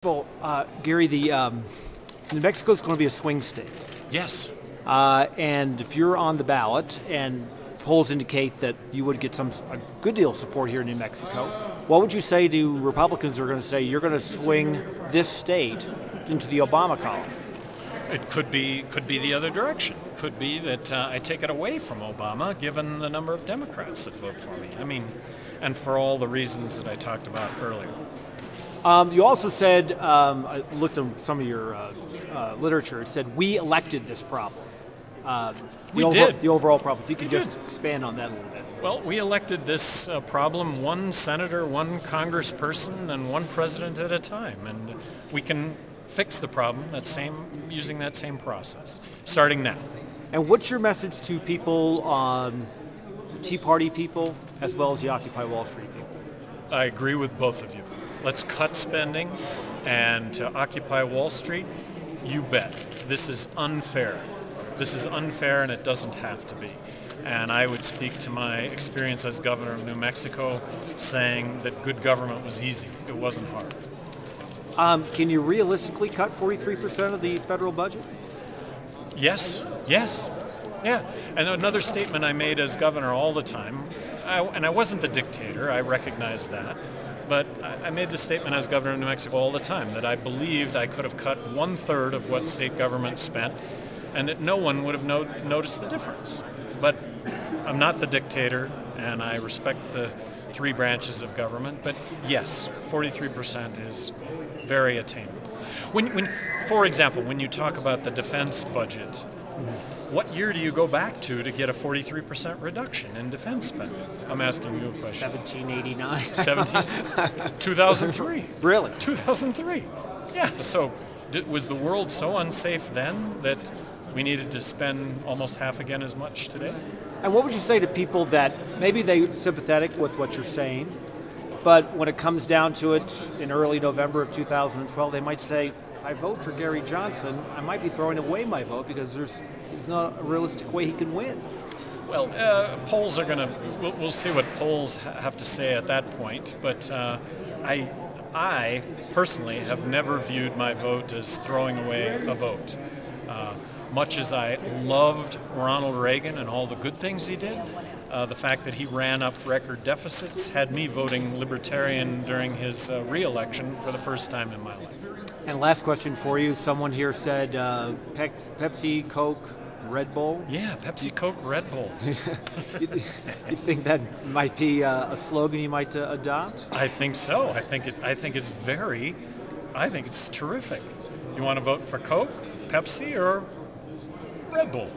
Well, Gary, New Mexico is going to be a swing state. Yes. And if you're on the ballot, and polls indicate that you would get a good deal of support here in New Mexico, what would you say to Republicans who are going to say you're going to swing this state into the Obama column? It could be the other direction. Could be that I take it away from Obama, given the number of Democrats that vote for me. I mean, and for all the reasons that I talked about earlier. You also said, I looked at some of your literature, it said we elected this problem. We did. The overall problem. If you could just expand on that a little bit. Well, we elected this problem one senator, one congressperson, and one president at a time. And we can fix the problem using that same process, starting now. And what's your message to people, the Tea Party people, as well as the Occupy Wall Street people? I agree with both of you. Let's cut spending, and to Occupy Wall Street, you bet. This is unfair. This is unfair, and it doesn't have to be. And I would speak to my experience as governor of New Mexico, saying that good government was easy. It wasn't hard. Can you realistically cut 43% of the federal budget? Yes. Yeah. And another statement I made as governor all the time, and I wasn't the dictator, I recognize that, but I made the statement as governor of New Mexico all the time that I believed I could have cut 1/3 of what state government spent and that no one would have noticed the difference. But I'm not the dictator, and I respect the three branches of government, but yes, 43% is very attainable. For example, when you talk about the defense budget, what year do you go back to get a 43% reduction in defense spending? I'm asking you a question. 1789. 2003. Really? 2003. Yeah. So was the world so unsafe then that we needed to spend almost half again as much today? And what would you say to people that maybe they're sympathetic with what you're saying, but when it comes down to it in early November of 2012, they might say, if I vote for Gary Johnson, I might be throwing away my vote because there's not a realistic way he can win. Well, polls are going to, we'll see what polls have to say at that point, but I personally have never viewed my vote as throwing away a vote. Much as I loved Ronald Reagan and all the good things he did, the fact that he ran up record deficits had me voting Libertarian during his re-election for the first time in my life. And last question for you. Someone here said Pepsi, Coke, Red Bull. Yeah, Pepsi, Coke, Red Bull. You think that might be a slogan you might adopt? I think so. I think it's terrific. You want to vote for Coke, Pepsi, or Red Bull?